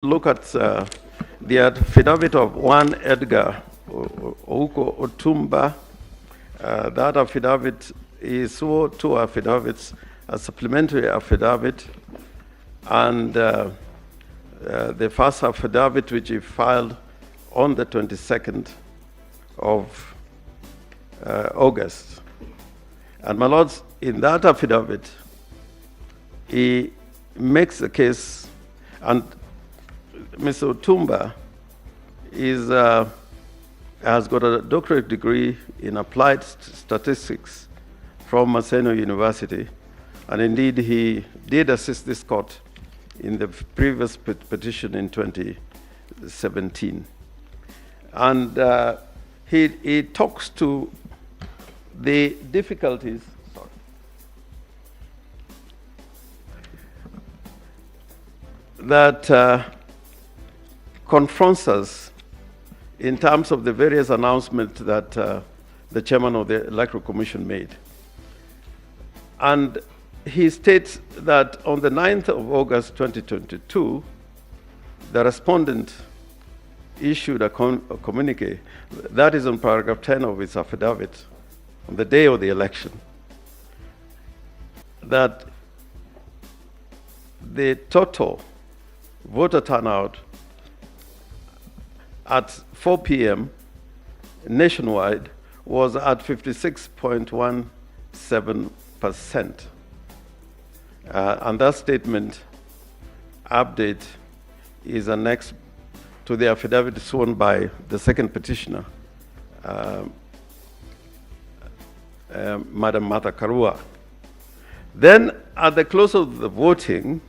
look at the affidavit of one 𝗔𝗕𝗢𝗪. That affidavit is swore two affidavits, a supplementary affidavit, and the first affidavit, which he filed on the 22nd of August. And my lords, in that affidavit, he makes the case, and Mr. Otumba has got a doctorate degree in applied statistics from Azimio University, and indeed he did assist this court in the previous petition in 2017. And he talks to the difficulties that confronts us in terms of the various announcements that the chairman of the Electoral Commission made. And he states that on the 9th of August 2022, the respondent issued a communique, that is on paragraph 10 of his affidavit, on the day of the election, that the total voter turnout at 4 p.m. nationwide was at 56.17%. And that statement update is annexed to the affidavit sworn by the second petitioner, Madam Martha Karua. Then, at the close of the voting,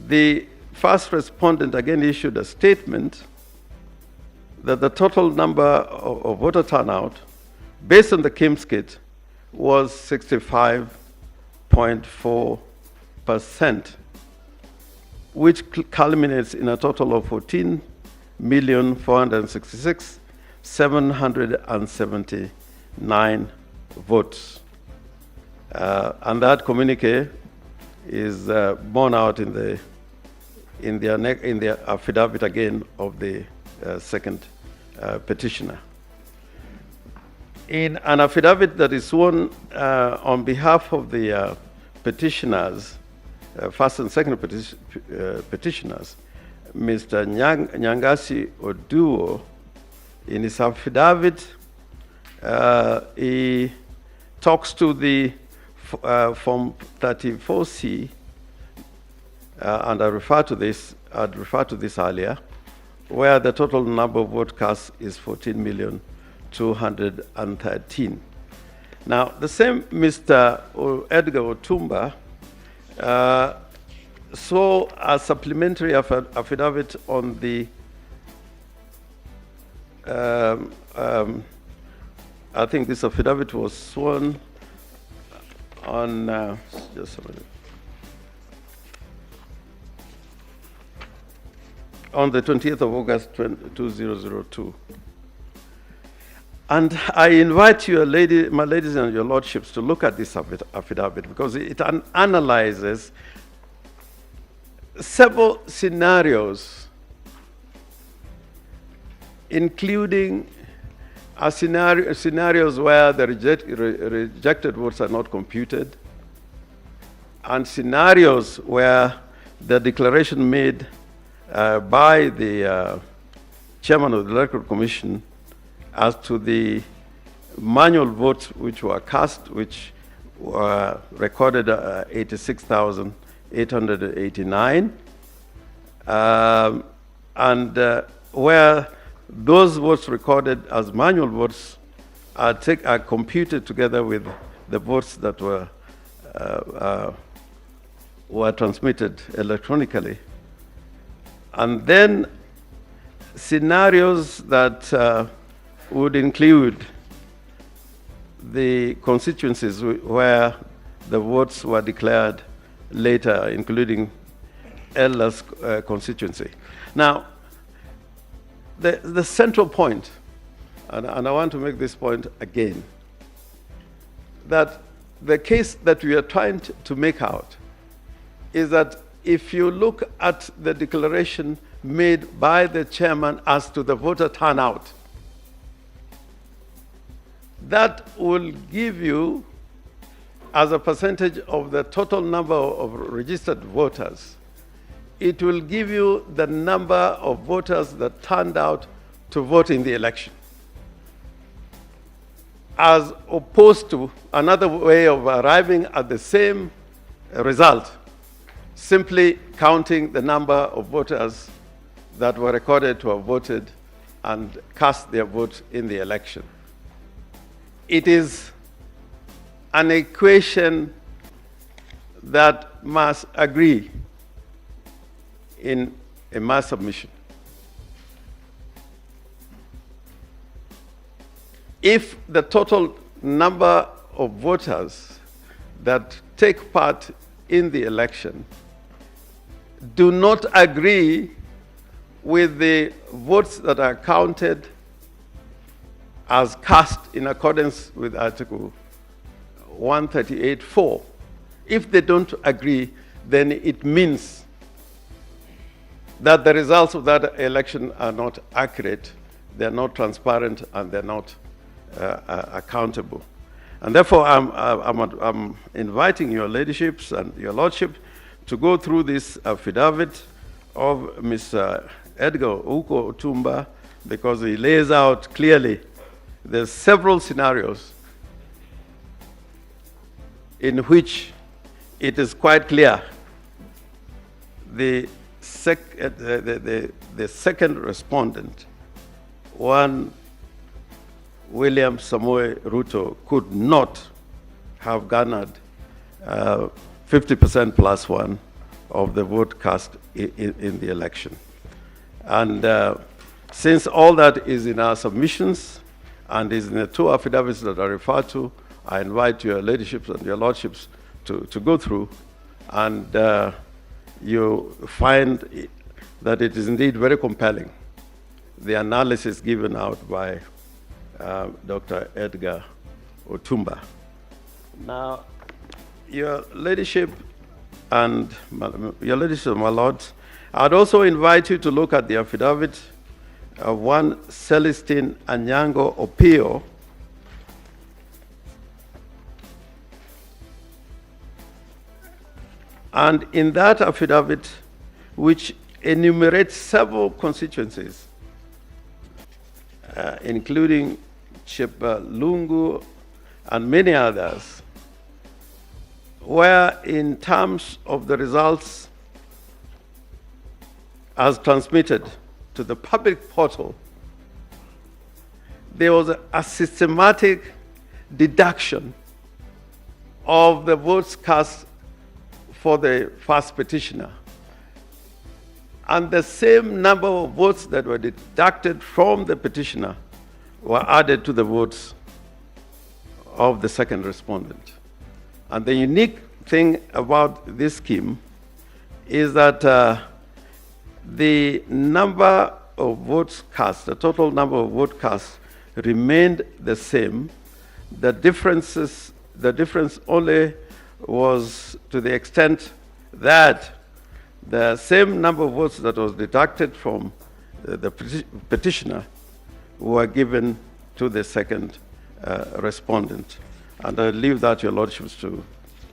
the first respondent again issued a statement that the total number of voter turnout, based on the KIMS kit, was 65.4%, which culminates in a total of 14,466,779 votes. And that communique is borne out in the affidavit again of the second petitioner. In an affidavit that is sworn on behalf of the petitioners, first and second petitioners, Mr. Nyangasi Oduo, in his affidavit, he talks to the Form 34C, and I referred to this earlier, where the total number of vote cast is 14,213,000. Now, the same Mr. Edgar Otumba saw a supplementary affidavit on the, I think this affidavit was sworn on, just a minute, on the 20th of August 2002. And I invite you, my ladies and your lordships, to look at this affidavit, because it analyzes several scenarios, including scenarios where the rejected votes are not computed, and scenarios where the declaration made by the chairman of the Electoral Commission as to the manual votes which were cast, which were recorded 86,889, and where those votes recorded as manual votes are computed together with the votes that were transmitted electronically. And then scenarios that would include the constituencies where the votes were declared later, including Ella's constituency. Now, the central point, and I want to make this point again, that the case that we are trying to make out is that if you look at the declaration made by the chairman as to the voter turnout, that will give you, as a percentage of the total number of registered voters, it will give you the number of voters that turned out to vote in the election, as opposed to another way of arriving at the same result, simply counting the number of voters that were recorded to have voted and cast their vote in the election. It is an equation that must agree in a mass submission. If the total number of voters that take part in the election do not agree with the votes that are counted as cast in accordance with Article 138(4), if they don't agree, then it means that the results of that election are not accurate, they're not transparent, and they're not accountable. And therefore, I'm inviting your leaderships and your lordship to go through this affidavit of Mr. 𝗔𝗕𝗢𝗪𝗧 𝗡𝗲𝘀, because he lays out clearly there's several scenarios in which it is quite clear the second respondent, one William Samoei Ruto, could not have garnered 50% plus one of the vote cast in the election. And since all that is in our submissions and is in the two affidavits that are referred to, I invite your leaderships and your lordships to go through, and you find that it is indeed very compelling, the analysis given out by Dr. 𝗔𝗕𝗢𝗪𝗧. Now, your leadership and my lords, I'd also invite you to look at the affidavit of one 𝗔𝗕𝗢𝗪𝗓 Opiyo, and in that affidavit, which enumerates several constituencies, including Chepalungu and many others, where in terms of the results as transmitted to the public portal, there was a systematic deduction of the votes cast for the first petitioner, and the same number of votes that were deducted from the petitioner were added to the votes of the second respondent. And the unique thing about this scheme is that the number of votes cast, the total number of votes cast, remained the same. The difference only was to the extent that the same number of votes that was deducted from the petitioner were given to the second respondent. And I leave that to your lordships to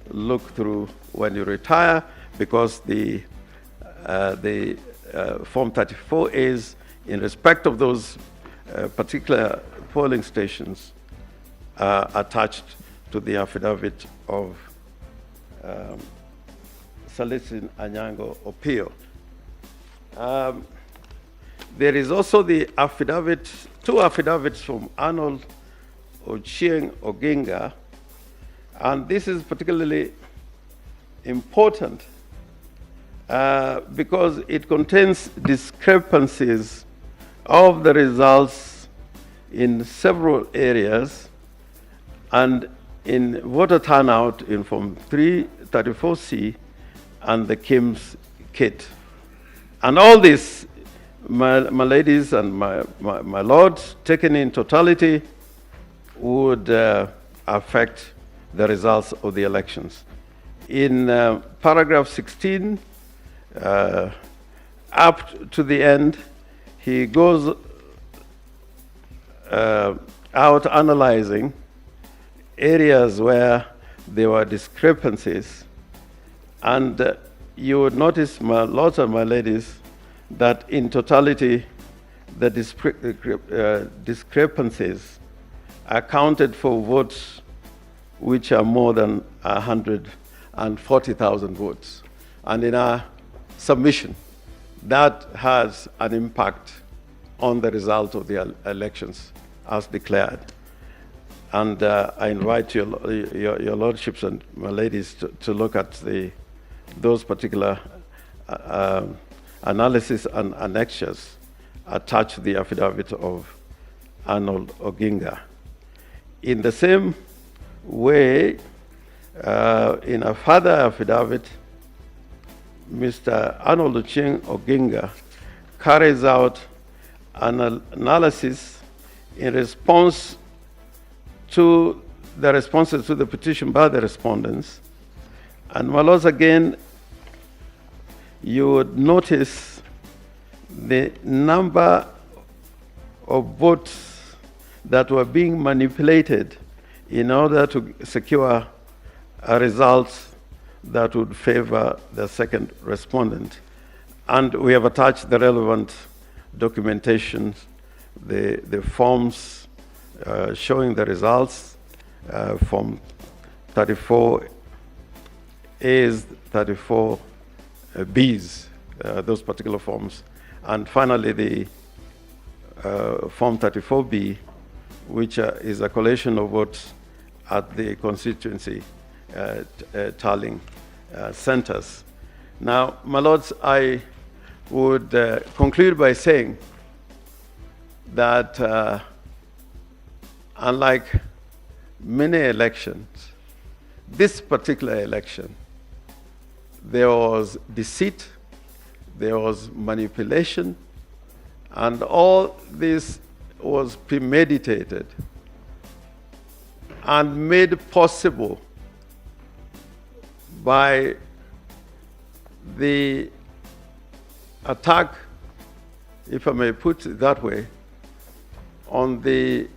look through when you retire, because the Form 34As in respect of those particular polling stations are attached to the affidavit of 𝗔𝗕𝗢𝗪𝗓 Opiyo. There is also the affidavit, two affidavits from Arnold Ochieng Oginga, and this is particularly important because it contains discrepancies of the results in several areas, and in voter turnout in Form 334C and the KIMS kit. And all this, my ladies and my lords, taken in totality, would affect the results of the elections. In paragraph 16, Up to the end, he goes out analyzing areas where there were discrepancies. And you would notice, my lords and my ladies, that in totality, the discrepancies accounted for votes which are more than 140,000 votes. And in our submission, that has an impact on the result of the elections as declared. And I invite your lordships and my ladies to look at those particular analysis and annexures attached to the affidavit of Arnold Oginga. In the same way, in a further affidavit, Mr. Arnold Oginga carries out an analysis in response to the responses to the petition by the respondents. And my lords, again, you would notice the number of votes that were being manipulated in order to secure a result that would favor the second respondent. And we have attached the relevant documentation, the forms showing the results, Form 34As, 34Bs, those particular forms. And finally, the Form 34B, which is a collation of votes at the constituency tallying centers. Now, my lords, I would conclude by saying that unlike many elections, this particular election, there was deceit, there was manipulation, and all this was premeditated and made possible by the attack, if I may put it that way, on the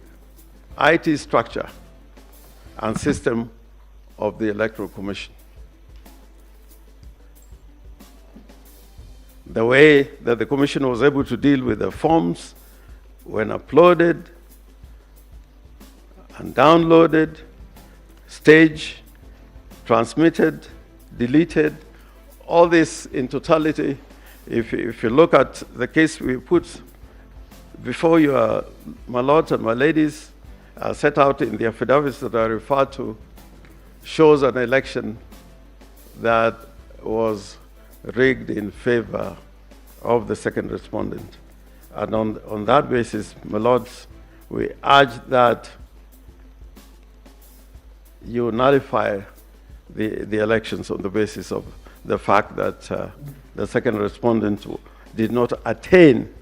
IT structure and system of the Electoral Commission. The way that the Commission was able to deal with the forms when uploaded and downloaded, staged, transmitted, deleted, all this in totality, if you look at the case we put before you, my lords and my ladies, set out in the affidavits that I referred to, shows an election that was rigged in favor of the second respondent. And on that basis, my lords, we urge that you nullify the elections on the basis of the fact that the second respondent did not attain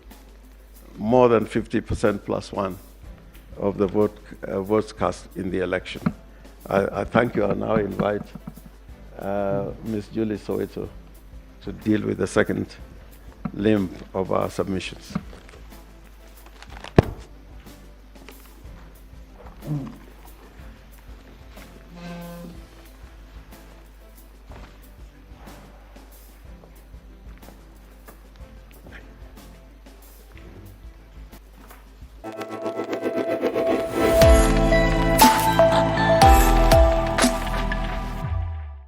more than 50% plus one of the votes cast in the election. I thank you. I now invite Ms. Julie Soweto to deal with the second limb of our submissions.